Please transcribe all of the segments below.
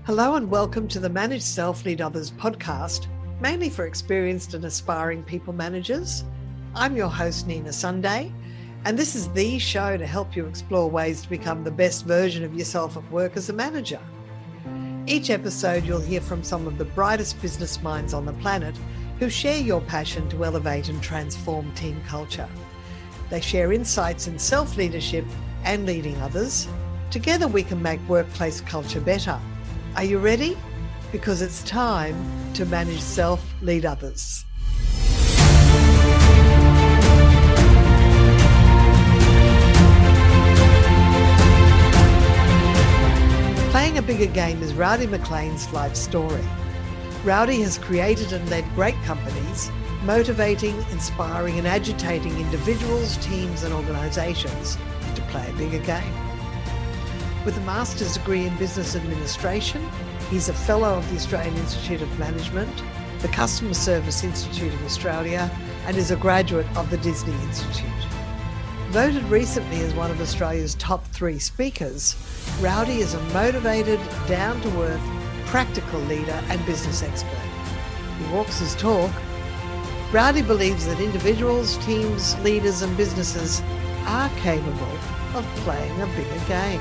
Hello and welcome to the Manage Self, Lead Others podcast, mainly for experienced and aspiring people managers. I'm your host, Nina Sunday, and this is the show to help you explore ways to become the best version of yourself at work as a manager. Each episode, you'll hear from some of the brightest business minds on the planet who share your passion to elevate and transform team culture. They share insights in self-leadership and leading others. Together, we can make workplace culture better. Are you ready? Because it's time to manage self, lead others. Playing a bigger game is Rowdy McLean's life story. Rowdy has created and led great companies, motivating, inspiring and agitating individuals, teams and organisations to play a bigger game. With a master's degree in business administration, he's a fellow of the Australian Institute of Management, the Customer Service Institute of Australia, and is a graduate of the Disney Institute. Voted recently as one of Australia's top 3 speakers, Rowdy is a motivated, down-to-earth, practical leader and business expert. He walks his talk. Rowdy believes that individuals, teams, leaders and businesses are capable of playing a bigger game.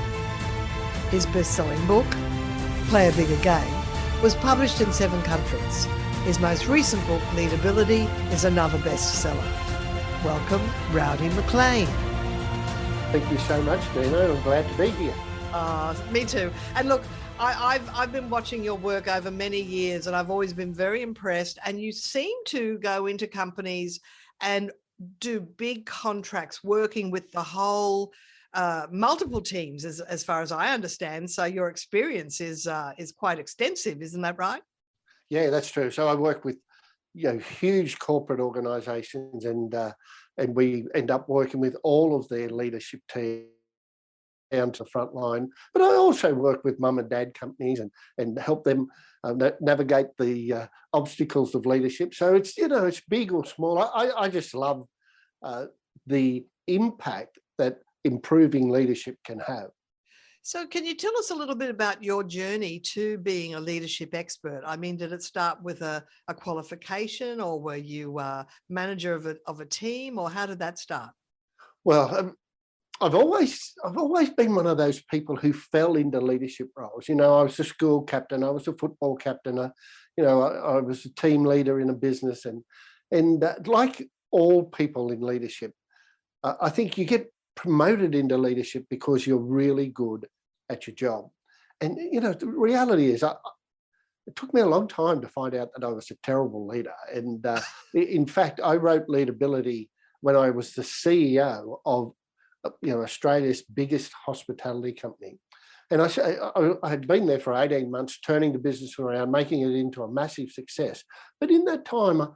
His best-selling book, Play a Bigger Game, was published in 7 countries. His most recent book, Leadability, is another bestseller. Welcome, Rowdy McLean. Thank you so much, Nina. I'm glad to be here. Me too. And look, I've been watching your work over many years and I've always been very impressed. And you seem to go into companies and do big contracts working with the whole multiple teams as far as I understand. So your experience is quite extensive, isn't that right? Yeah, that's true. So I work with huge corporate organisations, and we end up working with all of their leadership team down to the front line. But I also work with mum and dad companies and help them navigate the obstacles of leadership. So it's it's big or small. I just love the impact that improving leadership can have. So can you tell us a little bit about your journey to being a leadership expert? I mean, did it start with a qualification, or were you manager of a team, or how did that start? Well, I've always been one of those people who fell into leadership roles. I was a school captain, I was a football captain, I was a team leader in a business, and like all people in leadership, I think you get promoted into leadership because you're really good at your job. And the reality is, it took me a long time to find out that I was a terrible leader. And in fact, I wrote Leadability when I was the CEO of Australia's biggest hospitality company. And I had been there for 18 months, turning the business around, making it into a massive success. But in that time,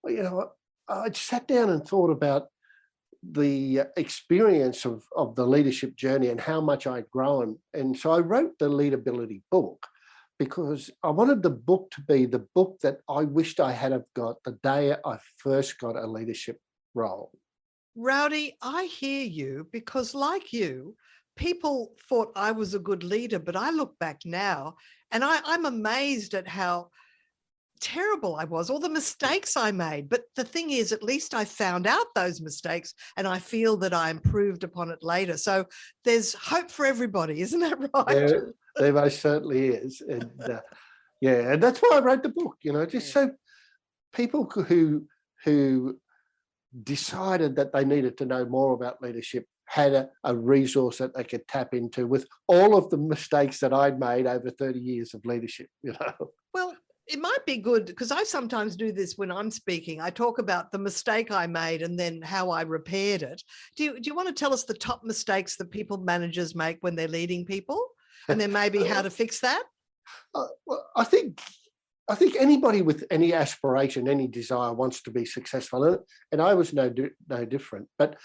I sat down and thought about the experience of the leadership journey and how much I'd grown. And so I wrote the Leadability book because I wanted the book to be the book that I wished I had have got the day I first got a leadership role. Rowdy, I hear you, because like you, people thought I was a good leader, but I look back now and I'm amazed at how terrible I was, all the mistakes I made. But the thing is, at least I found out those mistakes and I feel that I improved upon it later. So there's hope for everybody, isn't that right? There most certainly is. And and that's why I wrote the book, just so people who decided that they needed to know more about leadership had a resource that they could tap into with all of the mistakes that I'd made over 30 years of leadership. Well, it might be good, because I sometimes do this when I'm speaking. I talk about the mistake I made and then how I repaired it. Do you want to tell us the top mistakes that people managers make when they're leading people, and then maybe how to fix that? Well, I think anybody with any aspiration, any desire wants to be successful, and I was no different. But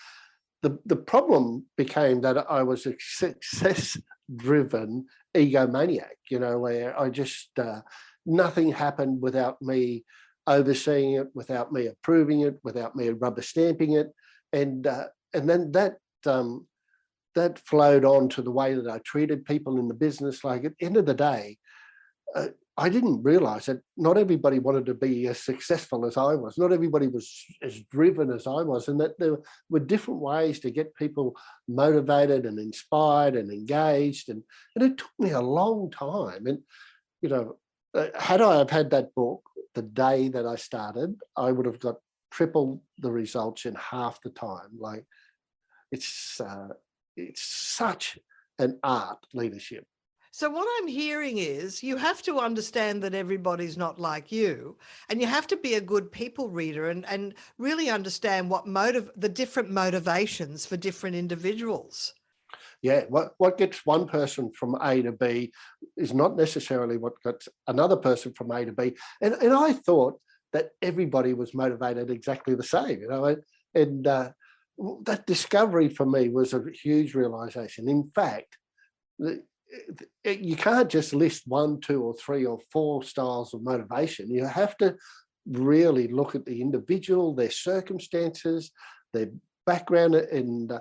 the problem became that I was a success-driven egomaniac, where I just nothing happened without me overseeing it, without me approving it, without me rubber stamping it, and then that flowed on to the way that I treated people in the business. Like, at the end of the day, I didn't realize that not everybody wanted to be as successful as I was. Not everybody was as driven as I was, and that there were different ways to get people motivated and inspired and engaged. And it took me a long time. And, you know, had I have had that book the day that I started, I would have got triple the results in half the time. Like, it's such an art, leadership. So what I'm hearing is you have to understand that everybody's not like you, and you have to be a good people reader and really understand the different motivations for different individuals. Yeah, what gets one person from A to B is not necessarily what gets another person from A to B. And I thought that everybody was motivated exactly the same, you know, and that discovery for me was a huge realization. In fact, you can't just list 1, 2, or 3 or 4 styles of motivation. You have to really look at the individual, their circumstances, their background, and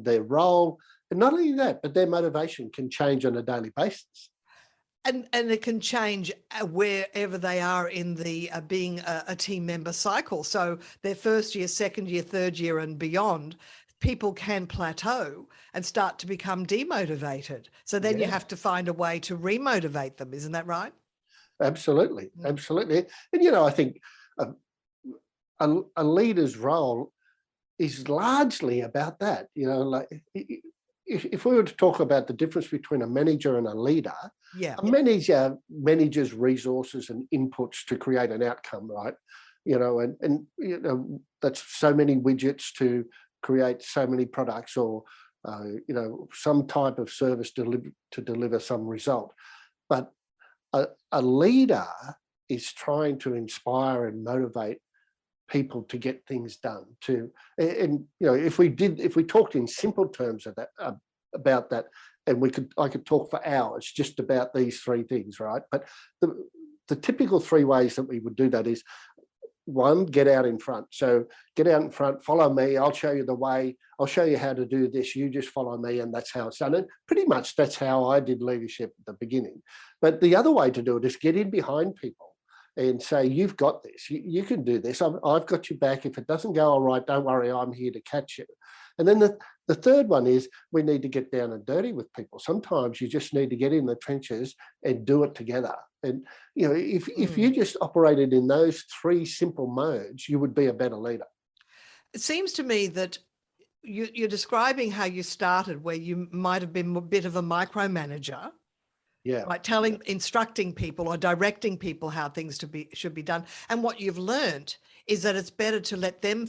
their role. And not only that, but their motivation can change on a daily basis. And it can change wherever they are in the being a team member cycle. So their first year, second year, third year and beyond, people can plateau and start to become demotivated. So then you have to find a way to remotivate them. Isn't that right? Absolutely. Absolutely. And, you know, I think a leader's role is largely about that. You know, like if we were to talk about the difference between a manager and a leader, a manager manages resources and inputs to create an outcome, right? You know, and you know, that's so many widgets to create so many products, or you know, some type of service to deliver some result. But a leader is trying to inspire and motivate people to get things done. And you know, if we talked in simple terms of that, about that, and I could talk for hours just about these 3 things, right? But the typical 3 ways that we would do that is, 1, get out in front. So get out in front, follow me, I'll show you the way, I'll show you how to do this, you just follow me, and that's how it's done. And pretty much that's how I did leadership at the beginning. But the other way to do it is get in behind people and say, you've got this, you can do this, I've got your back. If it doesn't go all right, don't worry, I'm here to catch you. And then the third one is, we need to get down and dirty with people. Sometimes you just need to get in the trenches and do it together. And, you know, if you just operated in those 3 simple modes, you would be a better leader. It seems to me that you're describing how you started, where you might have been a bit of a micromanager. Yeah. Like instructing people or directing people how things should be done. And what you've learned is that it's better to let them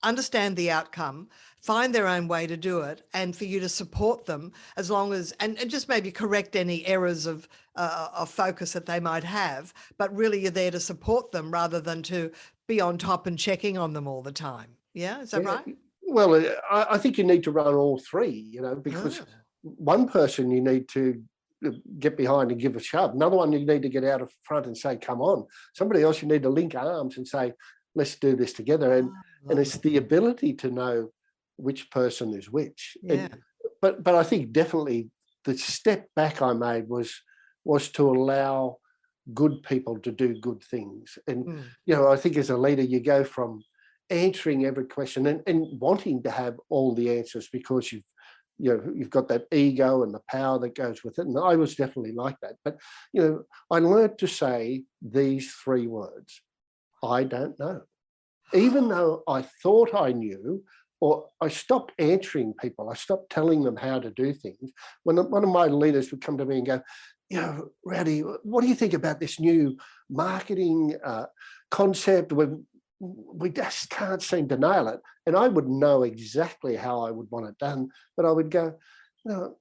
understand the outcome, find their own way to do it, and for you to support them, as long as, and just maybe correct any errors of focus that they might have, but really you're there to support them rather than to be on top and checking on them all the time. Yeah, is that right? Well, I think you need to run all 3, you know, because one person you need to get behind and give a shove. Another one you need to get out of front and say, come on. Somebody else you need to link arms and say, let's do this together. And it's the ability to know which person is which. Yeah. But I think definitely the step back I made was to allow good people to do good things. And, you know, I think as a leader, you go from answering every question and wanting to have all the answers because you've got that ego and the power that goes with it. And I was definitely like that. But, you know, I learned to say these 3 words: I don't know. Even though I thought I knew, or I stopped answering people, I stopped telling them how to do things. When one of my leaders would come to me and go, you know, Rowdy, what do you think about this new marketing concept? We just can't seem to nail it. And I would know exactly how I would want it done, but I would go, no,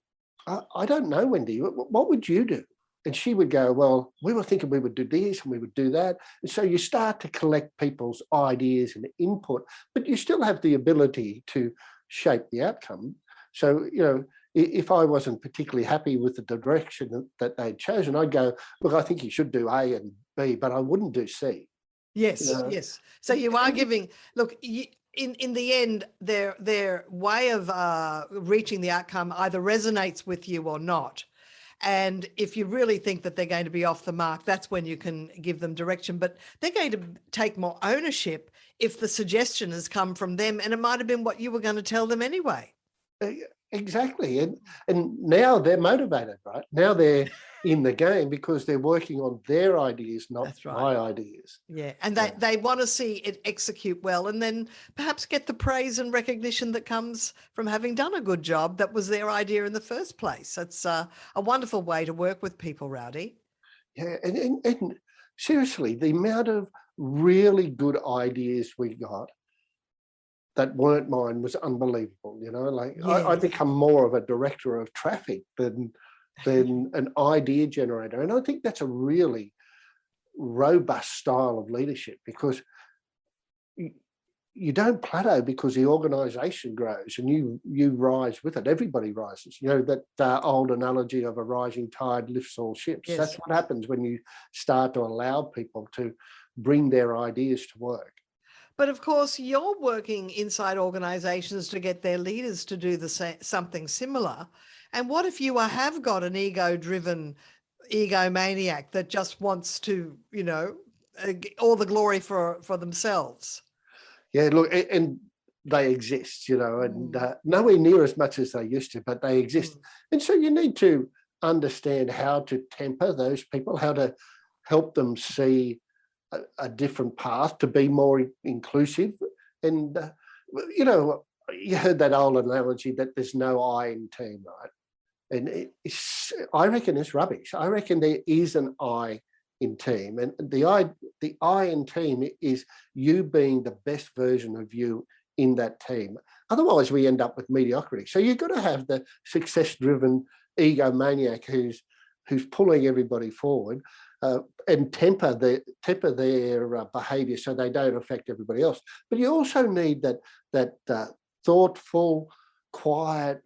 I don't know, Wendy, what would you do? And she would go, well, we were thinking we would do this and we would do that. And so you start to collect people's ideas and input, but you still have the ability to shape the outcome. So, you know, if I wasn't particularly happy with the direction that they'd chosen, I'd go, look, I think you should do A and B, but I wouldn't do C. Yes, You know? yes. So you are giving, look, in the end, their way of reaching the outcome either resonates with you or not. And if you really think that they're going to be off the mark, that's when you can give them direction. But they're going to take more ownership if the suggestion has come from them, and it might have been what you were going to tell them anyway. Exactly. And now they're motivated, right? Now they're in the game because they're working on their ideas, not That's right. my ideas. Yeah. And they want to see it execute well, and then perhaps get the praise and recognition that comes from having done a good job that was their idea in the first place. It's a wonderful way to work with people, Rowdy. Yeah. And seriously, the amount of really good ideas we got that weren't mine was unbelievable. You know, like I Yes. become more of a director of traffic than an idea generator. And I think that's a really robust style of leadership, because you don't plateau because the organization grows and you rise with it. Everybody rises. You know, that old analogy of a rising tide lifts all ships. Yes. That's what happens when you start to allow people to bring their ideas to work. But of course, you're working inside organizations to get their leaders to do something similar. And what if you have got an ego-driven egomaniac that just wants to, all the glory for themselves? Yeah, look, and they exist, and nowhere near as much as they used to, but they exist. And so you need to understand how to temper those people, how to help them see a different path, to be more inclusive. And, you heard that old analogy that there's no I in team, right? And I reckon it's rubbish. I reckon there is an I in team, and the I in team is you being the best version of you in that team. Otherwise, we end up with mediocrity. So you've got to have the success-driven egomaniac who's pulling everybody forward, and temper their behaviour so they don't affect everybody else. But you also need that thoughtful, quiet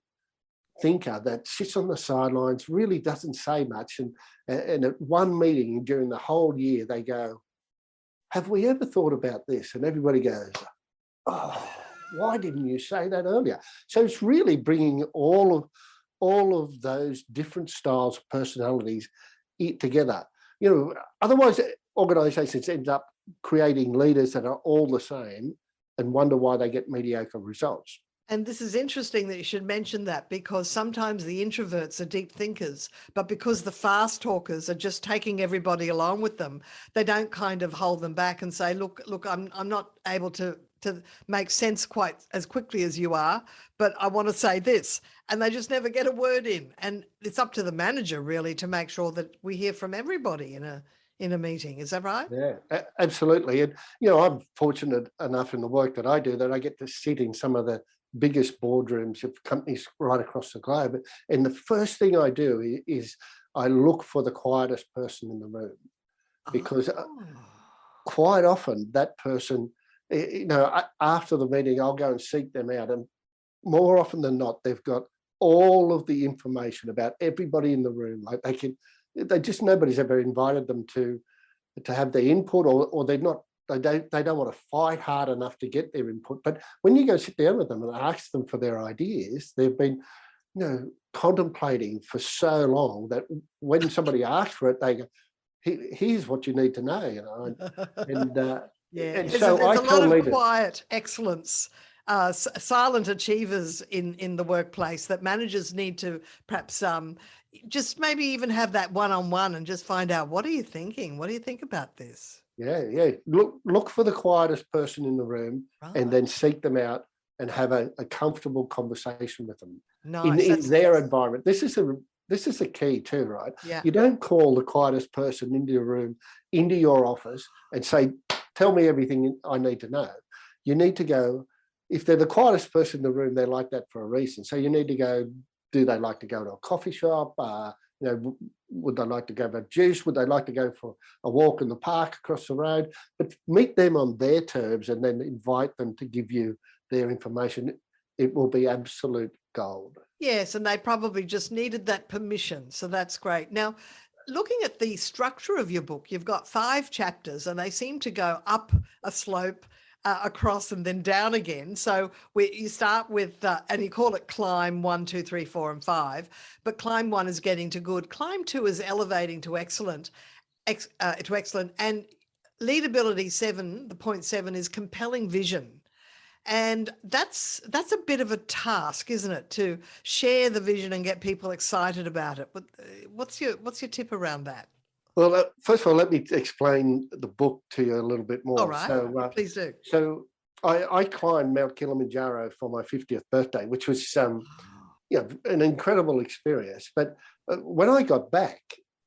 thinker that sits on the sidelines, really doesn't say much, and at one meeting during the whole year they go, have we ever thought about this? And everybody goes, oh, why didn't you say that earlier? So it's really bringing all of those different styles of personalities together. Otherwise organizations end up creating leaders that are all the same and wonder why they get mediocre results. And this is interesting that you should mention that, because sometimes the introverts are deep thinkers, but because the fast talkers are just taking everybody along with them, they don't kind of hold them back and say, look, I'm not able to make sense quite as quickly as you are, but I want to say this. And they just never get a word in. And it's up to the manager really to make sure that we hear from everybody in a meeting. Is that right? Yeah, absolutely. And, I'm fortunate enough in the work that I do that I get to sit in some of the biggest boardrooms of companies right across the globe. And the first thing I do is I look for the quietest person in the room, because quite often that person, after the meeting, I'll go and seek them out. And more often than not, they've got all of the information about everybody in the room. Like nobody's ever invited them to have their input, or they're not, they don't want to fight hard enough to get their input. But when you go sit down with them and ask them for their ideas, they've been, contemplating for so long that when somebody asks for it, they go, here's what you need to know, and and so there's a lot of leaders, quiet excellence, silent achievers in the workplace that managers need to perhaps just maybe even have that one-on-one and just find out, what are you thinking? What do you think about this? Yeah. Look for the quietest person in the room, right, and then seek them out and have a comfortable conversation with them. Nice. in their environment. This is the key too, right? Yeah. You don't call the quietest person into your room, into your office, and say, tell me everything I need to know. You need to go, if they're the quietest person in the room, they're like that for a reason. So you need to go, do they like to go to a coffee shop? Would they like to go for juice? Would they like to go for a walk in the park across the road? But meet them on their terms and then invite them to give you their information. It will be absolute gold. Yes, and they probably just needed that permission. So that's great. Now, looking at the structure of your book, you've got 5 chapters and they seem to go up a slope across and then down again. So you start with, and you call it climb 1, 2, 3, 4, and 5. But climb 1 is getting to good. Climb 2 is elevating to excellent, and leadability 7, the point 7 is compelling vision. And that's a bit of a task, isn't it, to share the vision and get people excited about it. But what's your tip around that? Well, first of all, let me explain the book to you a little bit more. All right, so, please do. So I climbed Mount Kilimanjaro for my 50th birthday, which was an incredible experience. But when I got back,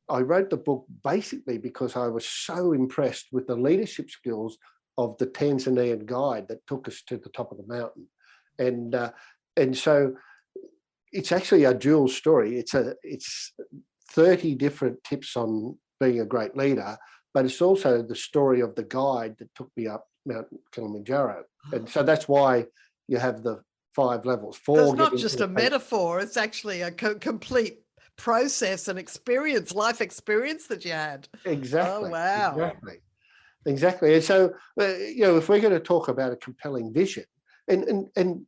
I wrote the book basically because I was so impressed with the leadership skills of the Tanzanian guide that took us to the top of the mountain. And so it's actually a dual story. It's 30 different tips on being a great leader, but it's also the story of the guide that took me up Mount Kilimanjaro. And so that's why you have the 5 levels. So it's not just a metaphor, it's actually a complete process and experience, life experience that you had. Exactly. Oh, wow. Exactly. And so, if we're going to talk about a compelling vision, and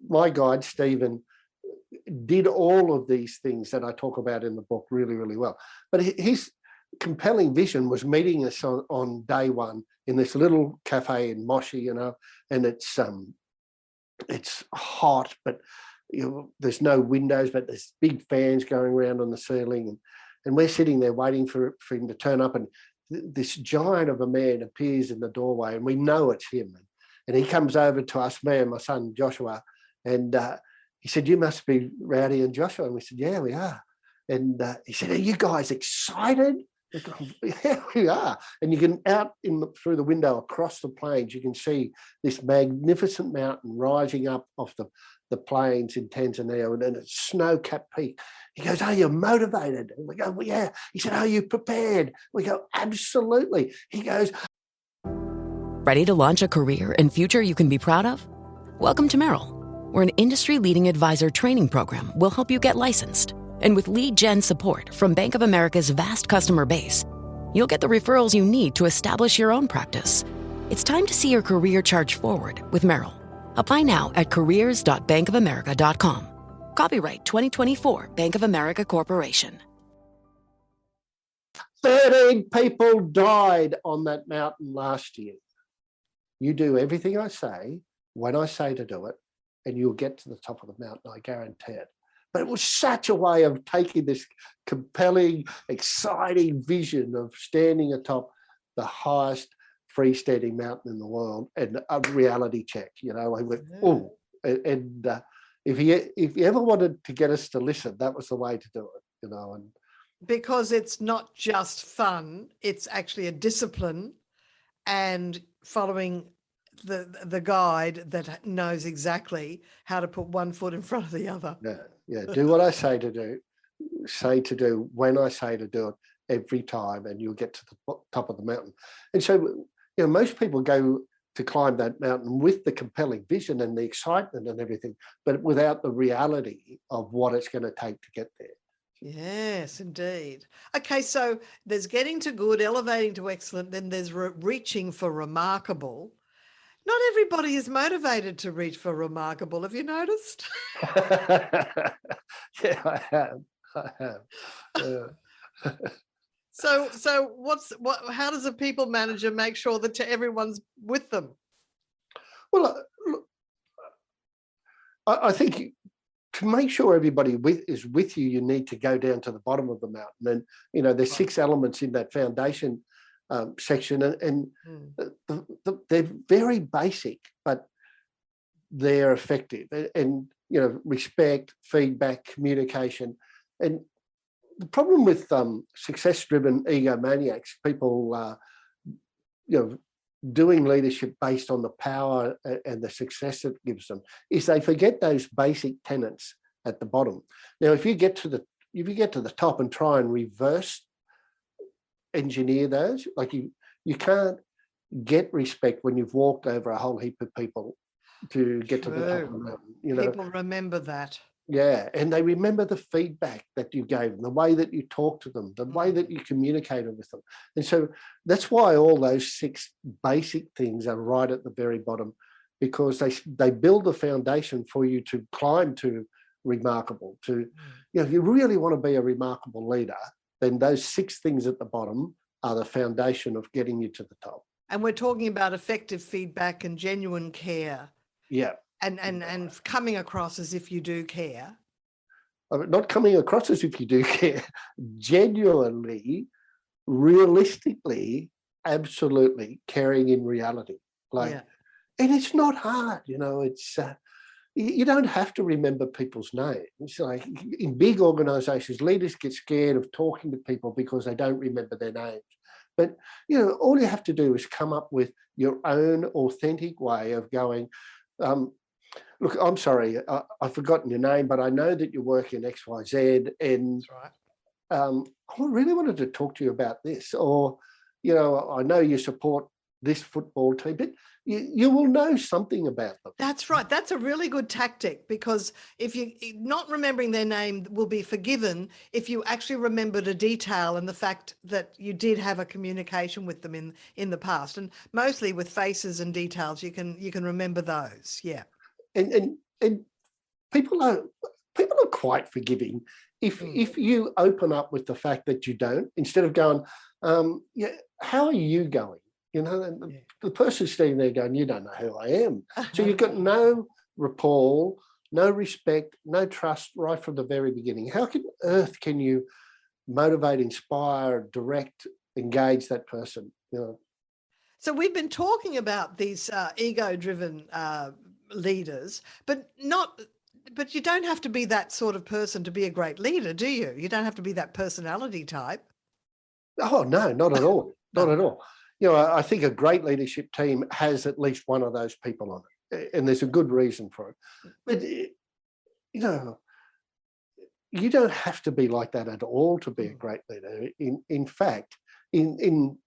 my guide, Stephen, did all of these things that I talk about in the book really, really well. But his compelling vision was meeting us on day 1 in this little cafe in Moshi, and it's hot, but there's no windows, but there's big fans going around on the ceiling, and we're sitting there waiting for him to turn up, and this giant of a man appears in the doorway, and we know it's him. And he comes over to us, me and my son Joshua, and he said, "You must be Rowdy and Joshua." And we said, "Yeah, we are." And he said, "Are you guys excited?" We go, "Yeah, we are." And you can through the window across the plains, you can see this magnificent mountain rising up off the plains in Tanzania, and it's snow-capped peak. He goes, "Are you motivated?" And we go, "Well, yeah." He said, "Are you prepared?" We go, "Absolutely." He goes, Ready to launch a career and future you can be proud of? Welcome to Merrill, where an industry-leading advisor training program will help you get licensed. And with lead gen support from Bank of America's vast customer base, you'll get the referrals you need to establish your own practice. It's time to see your career charge forward with Merrill. Apply now at careers.bankofamerica.com. Copyright 2024 Bank of America Corporation. 13 people died on that mountain last year. You do everything I say when I say to do it, and you'll get to the top of the mountain, I guarantee it. But it was such a way of taking this compelling, exciting vision of standing atop the highest freestanding mountain in the world and a reality check. I went, oh, and if you ever wanted to get us to listen, that was the way to do it. And because it's not just fun; it's actually a discipline, and following the guide that knows exactly how to put one foot in front of the other. Yeah. Do what I say to do. Say to do when I say to do it every time, and you'll get to the top of the mountain. And so, most people go to climb that mountain with the compelling vision and the excitement and everything, but without the reality of what it's going to take to get there. Yes, indeed. Okay, so there's getting to good, elevating to excellent, then there's reaching for remarkable. Not everybody is motivated to reach for remarkable. Have you noticed? Yeah, I have. So how does a people manager make sure that everyone's with them? Well, I think to make sure everybody is with you, you need to go down to the bottom of the mountain. And, there's 6 elements in that foundation section, and they're very basic, but they're effective. And respect, feedback, communication. And the problem with success-driven egomaniacs, people, doing leadership based on the power and the success it gives them, is they forget those basic tenets at the bottom. Now, if you get to the top and try and reverse engineer those, like you can't get respect when you've walked over a whole heap of people to get to the top of the mountain. People remember that. Yeah, and they remember the feedback that you gave them, the way that you talked to them, the way that you communicated with them. And so that's why all those 6 basic things are right at the very bottom, because they build the foundation for you to climb to remarkable. If you really want to be a remarkable leader, then those 6 things at the bottom are the foundation of getting you to the top. And we're talking about effective feedback and genuine care. Yeah. And coming across as if you do care. Not coming across as if you do care, genuinely, realistically, absolutely caring in reality. And it's not hard, it's you don't have to remember people's names. It's like in big organizations, leaders get scared of talking to people because they don't remember their names. But all you have to do is come up with your own authentic way of going, look, I'm sorry, I've forgotten your name, but I know that you work in XYZ, and that's right. I really wanted to talk to you about this, or, I know you support this football team, but you will know something about them. That's right. That's a really good tactic, because if you not remembering their name will be forgiven if you actually remembered a detail and the fact that you did have a communication with them in the past, and mostly with faces and details, you can remember those. Yeah. And people are quite forgiving if you open up with the fact that you don't, instead of going, how are you going? The person sitting there going, you don't know who I am. So you've got no rapport, no respect, no trust right from the very beginning. How on earth can you motivate, inspire, direct, engage that person? So we've been talking about these ego-driven leaders, but you don't have to be that sort of person to be a great leader, do you? You don't have to be that personality type. Oh, no, not at all. Not at all. I think a great leadership team has at least one of those people on it, and there's a good reason for it. But, you don't have to be like that at all to be a great leader. In fact, in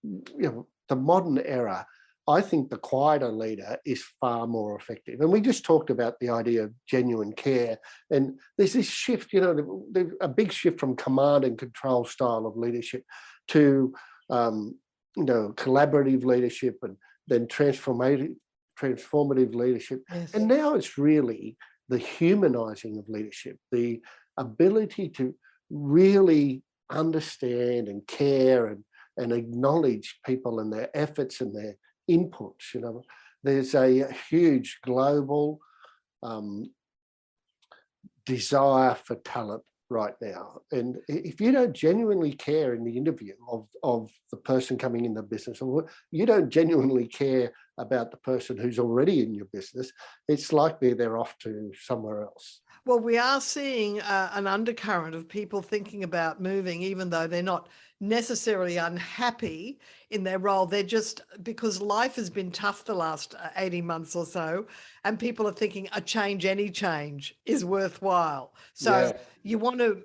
the modern era, I think the quieter leader is far more effective. And we just talked about the idea of genuine care. And there's this shift, a big shift from command and control style of leadership to, collaborative leadership, and then transformative leadership. Yes. And now it's really the humanizing of leadership, the ability to really understand and care and acknowledge people and their efforts and their inputs. There's a huge global desire for talent right now, and if you don't genuinely care in the interview of the person coming in the business, or you don't genuinely care about the person who's already in your business, it's likely they're off to somewhere else. Well, we are seeing an undercurrent of people thinking about moving, even though they're not necessarily unhappy in their role. They're just, because life has been tough the last 18 months or so, and people are thinking any change is worthwhile. So you want to,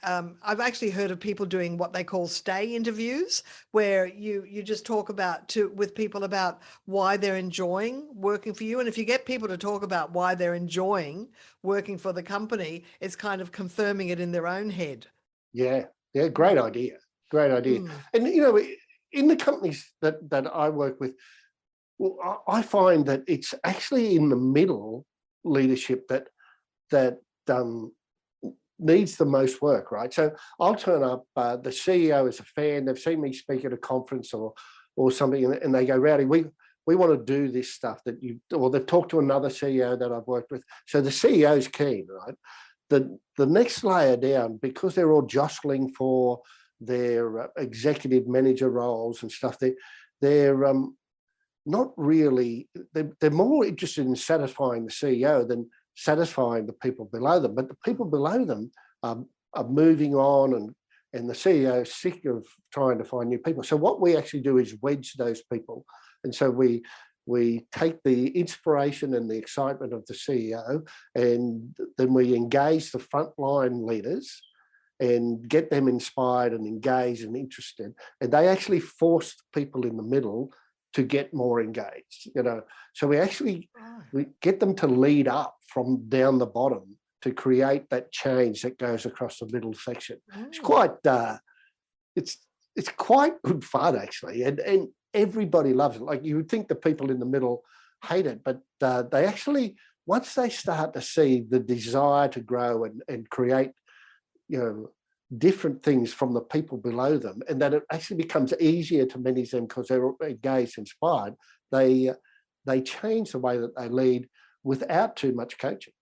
I've actually heard of people doing what they call stay interviews, where you just talk with people about why they're enjoying working for you. And if you get people to talk about why they're enjoying working for the company, it's kind of confirming it in their own head. Yeah, great idea. And, in the companies that I work with, well, I find that it's actually in the middle leadership that needs the most work, right? So I'll turn up, the CEO is a fan, they've seen me speak at a conference or something, and they go, Rowdy, we want to do this stuff or they've talked to another CEO that I've worked with. So the CEO's keen, right? The next layer down, because they're all jostling for their executive manager roles and stuff, they're not really, they're more interested in satisfying the CEO than satisfying the people below them. But the people below them are moving on, and the CEO is sick of trying to find new people. So what we actually do is wedge those people. And so we take the inspiration and the excitement of the CEO, and then we engage the frontline leaders and get them inspired and engaged and interested. And they actually force people in the middle to get more engaged, So we get them to lead up from down the bottom to create that change that goes across the middle section. It's quite it's quite good fun, actually, and everybody loves it. Like, you would think the people in the middle hate it, but they actually, once they start to see the desire to grow and create, different things from the people below them, and that it actually becomes easier to manage them because they're engaged, inspired, they change the way that they lead without too much coaching.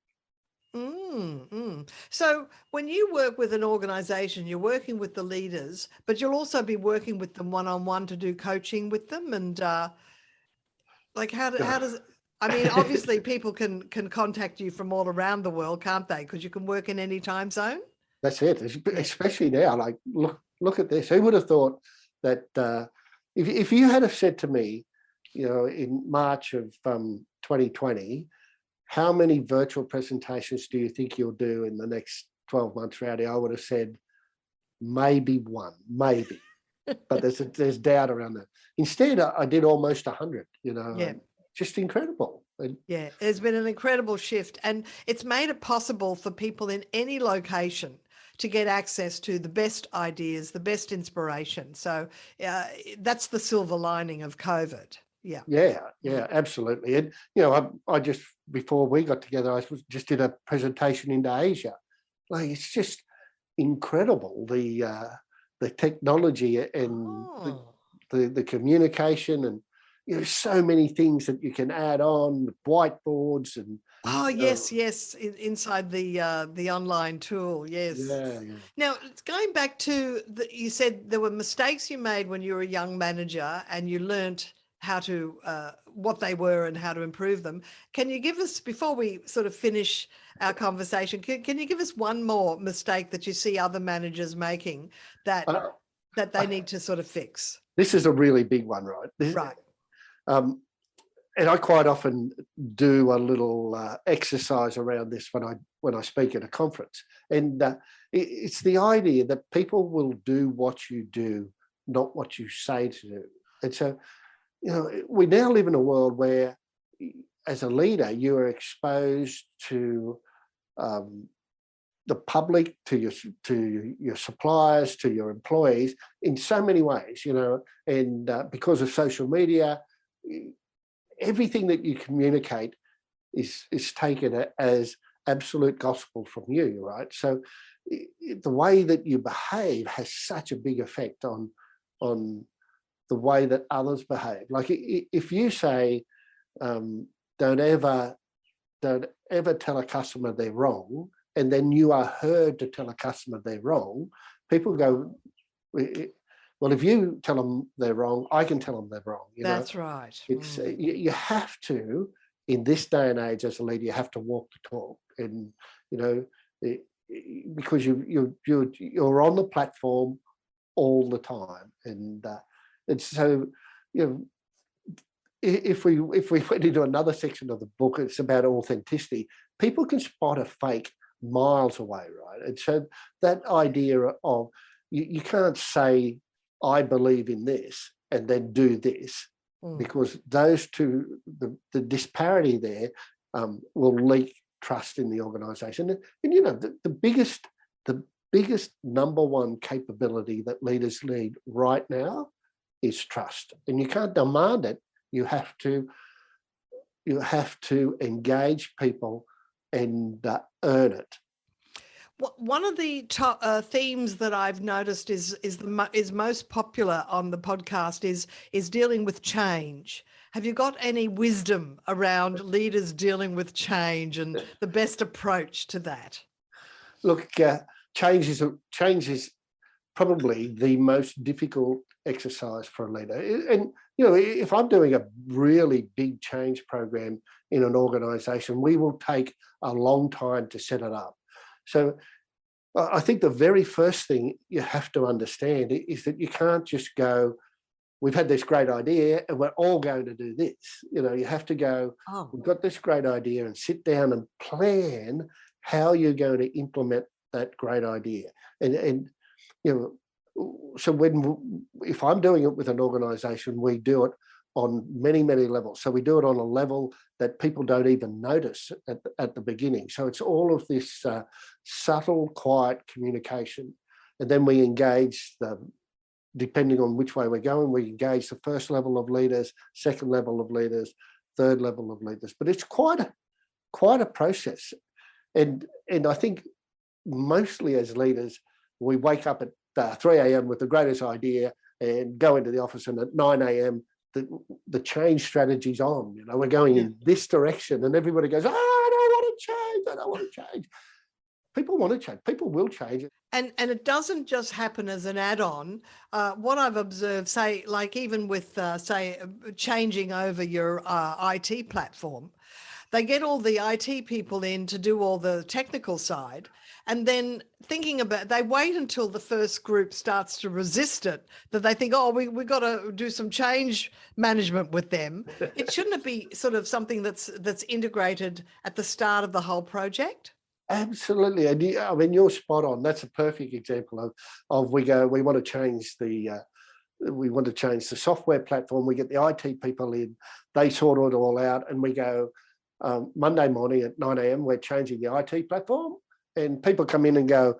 So when you work with an organization, you're working with the leaders, but you'll also be working with them one-on-one to do coaching with them. And like, how does it, I mean, obviously people can contact you from all around the world, can't they? Because you can work in any time zone. That's it, especially now. Like, look at this. Who would have thought that if you had have said to me, in March of 2020, how many virtual presentations do you think you'll do in the next 12 months, Rowdy? I would have said maybe one, maybe. But there's doubt around that. Instead, I did almost 100, just incredible. Yeah, there's been an incredible shift, and it's made it possible for people in any location to get access to the best ideas, the best inspiration. So that's the silver lining of COVID. Yeah, absolutely. And I just, before we got together, I just did a presentation into Asia. Like, it's just incredible, the technology and the communication, and so many things that you can add on, whiteboards and yes, inside the online tool. Yes. Yeah. Now, going back to you said there were mistakes you made when you were a young manager, and you learnt how to what they were and how to improve them. Can you give us, before we sort of finish our conversation, can you give us one more mistake that you see other managers making that they need to sort of fix? This is a really big one, right? Right. And I quite often do a little exercise around this when I speak at a conference, and it's the idea that people will do what you do, not what you say to do. And so, we now live in a world where, as a leader, you are exposed to the public, to your suppliers, to your employees in so many ways, and because of social media, everything that you communicate is taken as absolute gospel from you, right? So the way that you behave has such a big effect on the way that others behave. Like, if you say, don't ever tell a customer they're wrong, and then you are heard to tell a customer they're wrong, people go, well, if you tell them they're wrong, I can tell them they're wrong. That's right. It's you have to, in this day and age, as a leader, you have to walk the talk, and because you're on the platform all the time, and so if we went into another section of the book, it's about authenticity. People can spot a fake miles away, right? And so that idea of you can't say, I believe in this, and then do this, because those two, the disparity there will leak trust in the organisation. And the biggest number one capability that leaders need right now is trust, and you can't demand it. You have to engage people and earn it. One of the top themes that I've noticed is most popular on the podcast is dealing with change. Have you got any wisdom around leaders dealing with change and the best approach to that? Look, change is probably the most difficult exercise for a leader. And if I'm doing a really big change program in an organization, we will take a long time to set it up. So I think the very first thing you have to understand is that you can't just go, we've had this great idea and we're all going to do this. You have to go, we've got this great idea, and sit down and plan how you're going to implement that great idea. And so if I'm doing it with an organization, we do it on many, many levels. So we do it on a level that people don't even notice at the beginning. So it's all of this subtle, quiet communication. And then we engage depending on which way we're going, we engage the first level of leaders, second level of leaders, third level of leaders. But it's quite a process. And I think mostly as leaders, we wake up at 3 a.m. with the greatest idea and go into the office, and at 9 a.m. the change strategy's on. We're going in this direction, and everybody goes, "Oh, I don't want to change. I don't want to change." People want to change. People will change. And it doesn't just happen as an add-on. What I've observed, say, like even with, say, changing over your IT platform, they get all the IT people in to do all the technical side. And then they wait until the first group starts to resist it, that they think, oh, we got to do some change management with them. It shouldn't it be sort of something that's integrated at the start of the whole project? Absolutely. And I mean, you're spot on. That's a perfect example of we want to change the software platform. We get the IT people in, they sort it all out, and we go, Monday morning at 9 a.m, we're changing the IT platform. And people come in and go,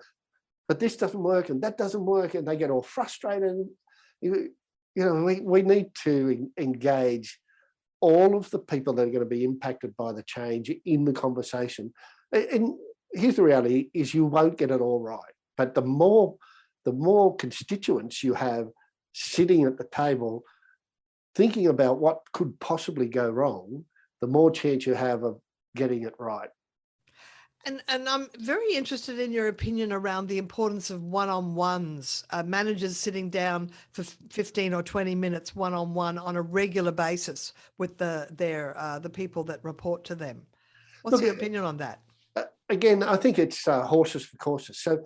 but this doesn't work and that doesn't work. And they get all frustrated. We need to engage all of the people that are going to be impacted by the change in the conversation. And here's the reality is you won't get it all right. But the more constituents you have sitting at the table thinking about what could possibly go wrong, the more chance you have of getting it right. And I'm very interested in your opinion around the importance of one-on-ones, managers sitting down for 15 or 20 minutes one-on-one on a regular basis with the people that report to them. What's your opinion on that? Again, I think it's horses for courses. So,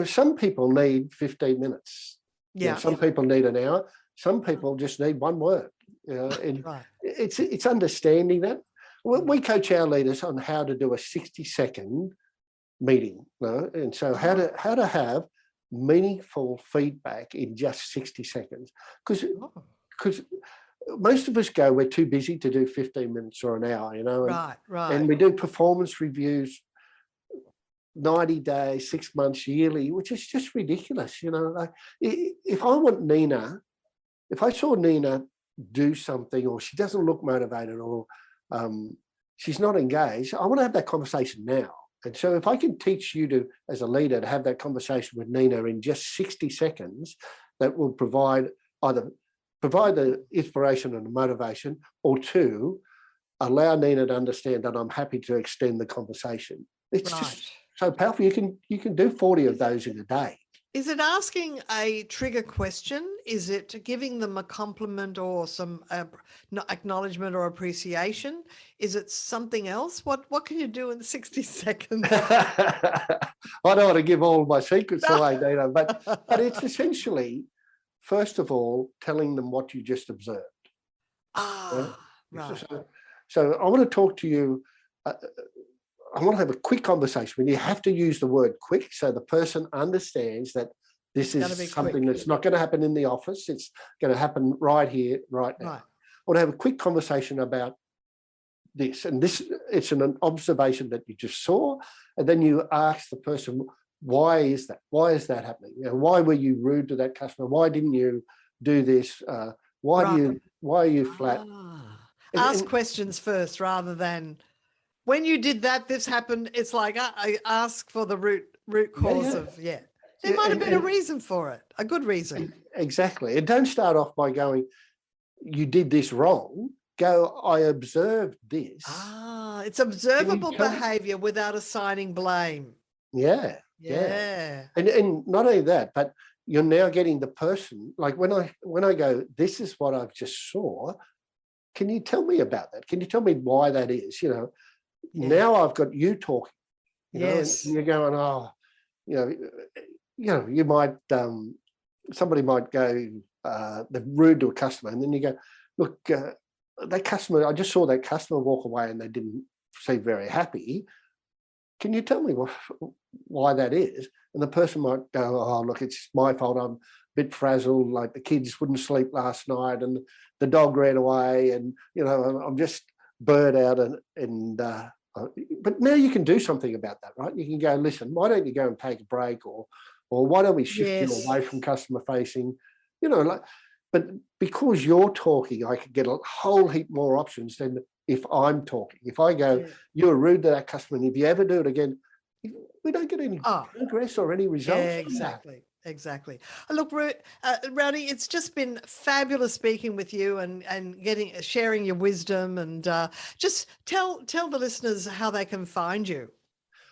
some people need 15 minutes. Yeah. Some people need an hour. Some people just need one word. And right. It's understanding that. We coach our leaders on how to do a 60-second meeting, and so how to have meaningful feedback in just 60 seconds. Because most of us go, we're too busy to do 15 minutes or an hour, Right. And we do performance reviews 90 days, 6 months, yearly, which is just ridiculous. Like if I saw Nina do something, or she doesn't look motivated, or she's not engaged, I want to have that conversation now. And so if I can teach you as a leader, to have that conversation with Nina in just 60 seconds, that will provide the inspiration and the motivation, or two, allow Nina to understand that I'm happy to extend the conversation. It's just so powerful. You can do 40 of those in a day. Is it asking a trigger question? Is it giving them a compliment or some acknowledgement or appreciation? Is it something else? What can you do in 60 seconds? I don't want to give all my secrets away, Nina, but it's essentially, first of all, telling them what you just observed. Right. So I want to talk to you. I want to have a quick conversation. You have to use the word quick so the person understands that this is something that's not going to happen in the office. It's going to happen right here, right now. Right. I want to have a quick conversation about this. And it's an observation that you just saw. And then you ask the person, why is that? Why is that happening? Why were you rude to that customer? Why didn't you do this? Why are you flat? Ask questions first rather than, when you did that, this happened. It's like, I ask for the root cause of. There might have been a reason for it, a good reason. Exactly. And don't start off by going, you did this wrong. Go, I observed this. It's observable behavior without assigning blame. Yeah. And not only that, but you're now getting the person, like when I go, this is what I've just saw. Can you tell me about that? Can you tell me why that is? Now I've got you talking, yes. And you're going, you might, somebody might go, they're rude to a customer. And then you go, look, that customer, I just saw that customer walk away and they didn't seem very happy. Can you tell me why that is? And the person might go, oh, look, it's my fault. I'm bit frazzled, like the kids wouldn't sleep last night and the dog ran away, and I'm just burnt out, but now you can do something about that, right? You can go, listen, why don't you go and take a break, or why don't we shift you away from customer facing, but because you're talking, I could get a whole heap more options than if I'm talking. If I go, you're rude to that customer, and if you ever do it again, we don't get any progress or any results. Exactly. Look, Rowdy, it's just been fabulous speaking with you and sharing your wisdom, and just tell the listeners how they can find you.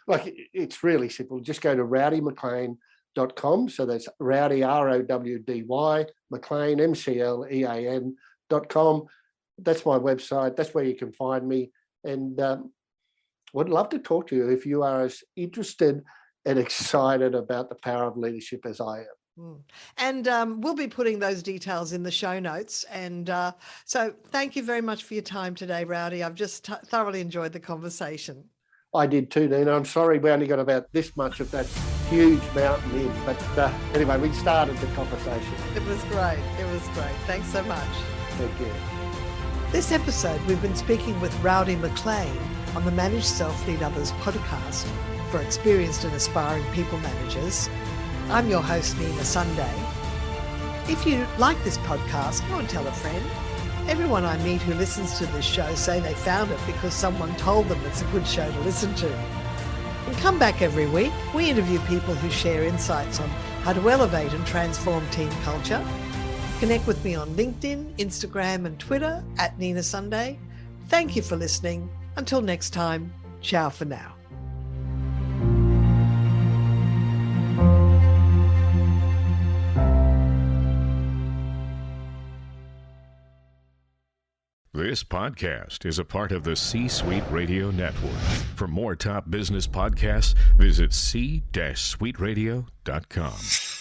Like, it's really simple. Just go to rowdymclean.com. So that's Rowdy, ROWDY, McLean, MCLEAN.com. That's my website. That's where you can find me. And would love to talk to you if you are as interested and excited about the power of leadership as I am. And we'll be putting those details in the show notes. And so thank you very much for your time today, Rowdy. I've just thoroughly enjoyed the conversation. I did too, Nina. I'm sorry we only got about this much of that huge mountain in. But anyway, we started the conversation. It was great. Thanks so much. Thank you. This episode, we've been speaking with Rowdy McLean on the Manage Self, Lead Others podcast for experienced and aspiring people managers. I'm your host, Nina Sunday. If you like this podcast, go and tell a friend. Everyone I meet who listens to this show say they found it because someone told them it's a good show to listen to. And come back every week. We interview people who share insights on how to elevate and transform team culture. Connect with me on LinkedIn, Instagram and Twitter @Nina Sunday. Thank you for listening. Until next time, ciao for now. This podcast is a part of the C-Suite Radio Network. For more top business podcasts, visit c-suiteradio.com.